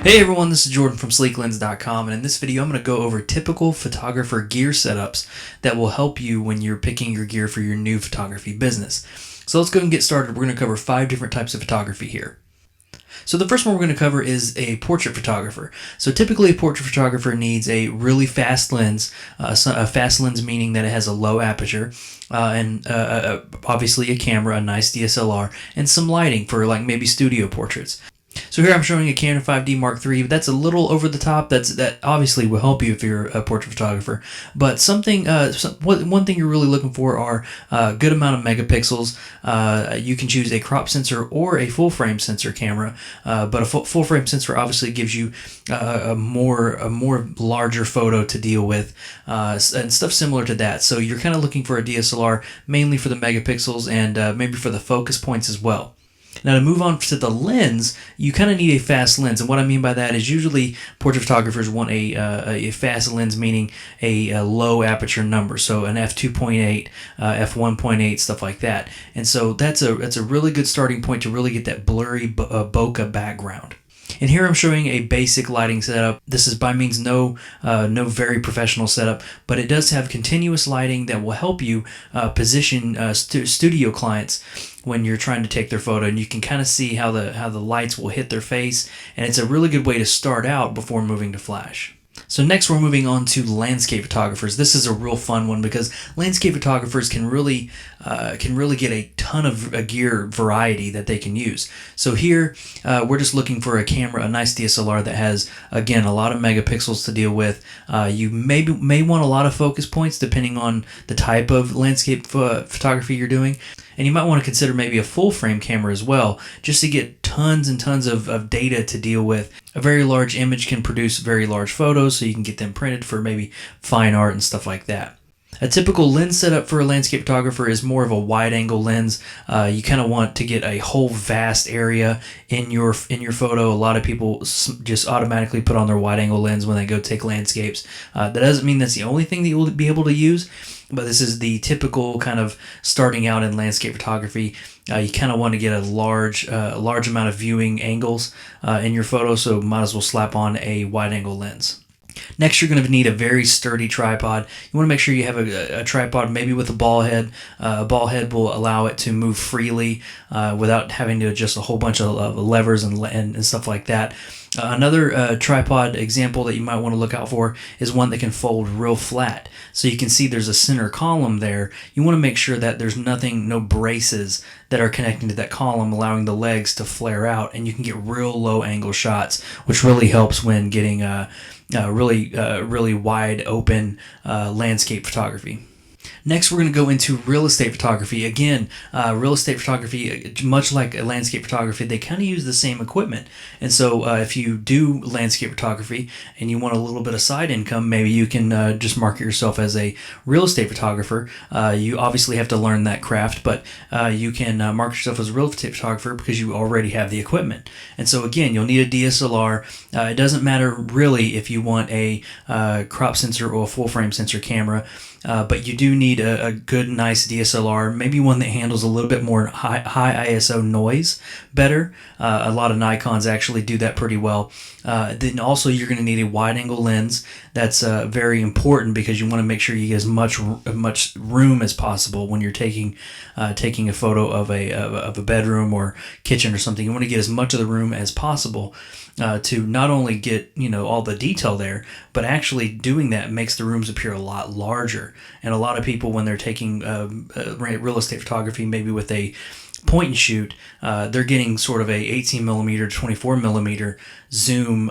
Hey everyone, this is Jordan from Sleeklens.com, and in this video I'm going to go over typical photographer gear setups that will help you when you're picking your gear for your new photography business. So let's go and get started. We're going to cover 5 different types of photography here. So the first one we're going to cover is a portrait photographer. So typically a portrait photographer needs a really fast lens, a fast lens meaning that it has a low aperture, and obviously a camera, a nice DSLR, and some lighting for like maybe studio portraits. So here I'm showing a Canon 5D Mark III. That's a little over the top. That obviously will help you if you're a portrait photographer. But one thing you're really looking for are a good amount of megapixels. You can choose a crop sensor or a full frame sensor camera. But a full frame sensor obviously gives you a more larger photo to deal with and stuff similar to that. So you're kind of looking for a DSLR mainly for the megapixels and maybe for the focus points as well. Now, to move on to the lens, you kind of need a fast lens, and what I mean by that is usually portrait photographers want a fast lens, meaning a low aperture number, so an f2.8, f1.8, stuff like that. And so that's a really good starting point to really get that blurry bokeh background. And here I'm showing a basic lighting setup. This is by means no very professional setup, but it does have continuous lighting that will help you position studio clients when you're trying to take their photo, and you can kind of see how the lights will hit their face, and it's a really good way to start out before moving to flash. So next we're moving on to landscape photographers. This is a real fun one because landscape photographers can really get a ton of gear variety that they can use. So here we're just looking for a camera, a nice DSLR that has, again, a lot of megapixels to deal with. You may want a lot of focus points depending on the type of landscape photography you're doing. And you might want to consider maybe a full frame camera as well, just to get tons and tons of data to deal with. A very large image can produce very large photos, so you can get them printed for maybe fine art and stuff like that. A typical lens setup for a landscape photographer is more of a wide-angle lens. You kind of want to get a whole vast area in your photo. A lot of people just automatically put on their wide-angle lens when they go take landscapes. That doesn't mean that's the only thing that you'll be able to use, but this is the typical kind of starting out in landscape photography. You kind of want to get a large amount of viewing angles in your photo, so might as well slap on a wide-angle lens. Next, you're going to need a very sturdy tripod. You want to make sure you have a tripod maybe with a ball head. A ball head will allow it to move freely without having to adjust a whole bunch of levers and stuff like that. Another tripod example that you might want to look out for is one that can fold real flat. So you can see there's a center column there. You want to make sure that there's no braces that are connecting to that column, allowing the legs to flare out, and you can get real low angle shots, which really helps when getting really wide open landscape photography. Next, we're going to go into real estate photography. Again, real estate photography, much like landscape photography, they kind of use the same equipment. And so if you do landscape photography and you want a little bit of side income, maybe you can just market yourself as a real estate photographer. You obviously have to learn that craft, but you can market yourself as a real estate photographer because you already have the equipment. And so again, you'll need a DSLR. It doesn't matter really if you want a crop sensor or a full frame sensor camera. But you do need a good, nice DSLR, maybe one that handles a little bit more high ISO noise better. A lot of Nikons actually do that pretty well. Then also you're going to need a wide-angle lens. That's very important because you want to make sure you get as much room as possible when you're taking a photo of a bedroom or kitchen or something. You want to get as much of the room as possible. To not only get all the detail there, but actually doing that makes the rooms appear a lot larger. And a lot of people, when they're taking real estate photography, maybe with a point and shoot, they're getting sort of a 18 millimeter to 24 millimeter zoom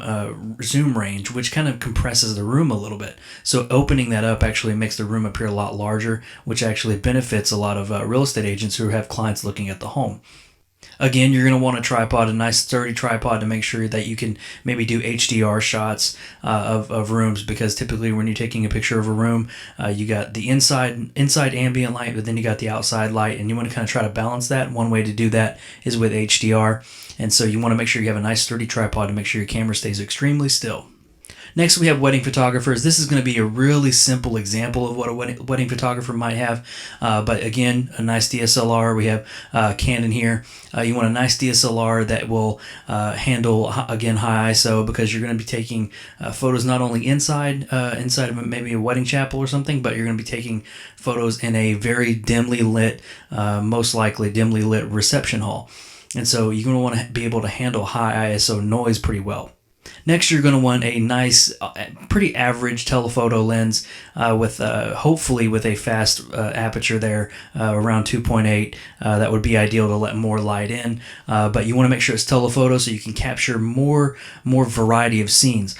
range, which kind of compresses the room a little bit. So opening that up actually makes the room appear a lot larger, which actually benefits a lot of real estate agents who have clients looking at the home. Again, you're going to want a tripod, a nice sturdy tripod, to make sure that you can maybe do HDR shots of rooms, because typically when you're taking a picture of a room, you got the inside ambient light, but then you got the outside light, and you want to kind of try to balance that. One way to do that is with HDR, and so you want to make sure you have a nice sturdy tripod to make sure your camera stays extremely still. Next, we have wedding photographers. This is going to be a really simple example of what a wedding photographer might have. But again, a nice DSLR. We have Canon here. You want a nice DSLR that will handle, again, high ISO, because you're going to be taking photos not only inside of maybe a wedding chapel or something, but you're going to be taking photos in a very dimly lit, most likely dimly lit reception hall. And so you're going to want to be able to handle high ISO noise pretty well. Next, you're going to want a nice, pretty average telephoto lens with hopefully with a fast aperture there, around 2.8. That would be ideal to let more light in, but you want to make sure it's telephoto so you can capture more variety of scenes.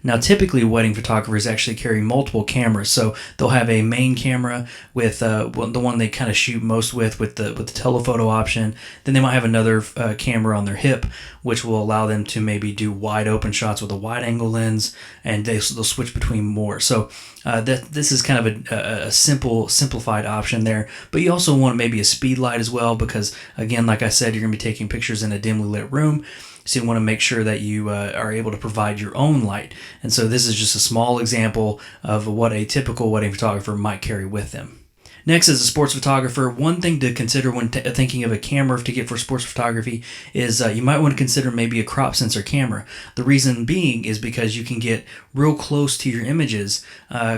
Now, typically, wedding photographers actually carry multiple cameras, so they'll have a main camera with the one they kind of shoot most with the telephoto option. Then they might have another camera on their hip, which will allow them to maybe do wide open shots with a wide angle lens, and they'll switch between more. So this is kind of a simplified option there. But you also want maybe a speed light as well, because again, like I said, you're going to be taking pictures in a dimly lit room. So you want to make sure that you are able to provide your own light. And so this is just a small example of what a typical wedding photographer might carry with them. Next, as a sports photographer, one thing to consider when thinking of a camera to get for sports photography is you might want to consider maybe a crop sensor camera. The reason being is because you can get real close to your images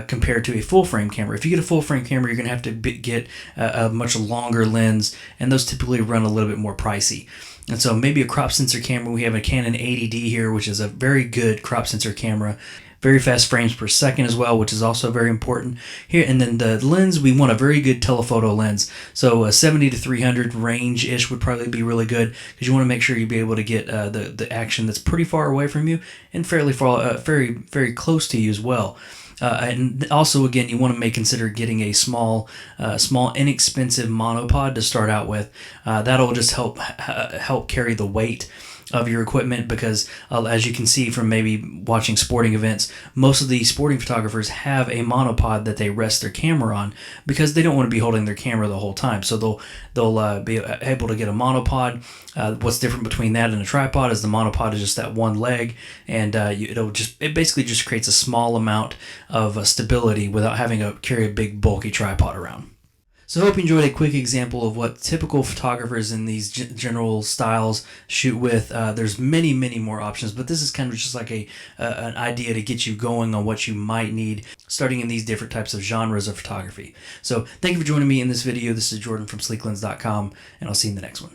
compared to a full frame camera. If you get a full frame camera, you're going to have to get a much longer lens, and those typically run a little bit more pricey. And so maybe a crop sensor camera. We have a Canon 80D here, which is a very good crop sensor camera. Very fast frames per second as well, which is also very important here. And then the lens, we want a very good telephoto lens. So a 70 to 300 range-ish would probably be really good, because you want to make sure you be able to get the action that's pretty far away from you and fairly far, very close to you as well. And also, again, you want to consider getting a small, inexpensive monopod to start out with. That'll just help carry the weight of your equipment, because as you can see from maybe watching sporting events, most of the sporting photographers have a monopod that they rest their camera on, because they don't want to be holding their camera the whole time. So they'll be able to get a monopod. What's different between that and a tripod is the monopod is just that one leg, and it basically just creates a small amount of stability without having to carry a big bulky tripod around. So I hope you enjoyed a quick example of what typical photographers in these general styles shoot with. There's many more options, but this is kind of just like an idea to get you going on what you might need starting in these different types of genres of photography. So thank you for joining me in this video. This is Jordan from Sleeklens.com, and I'll see you in the next one.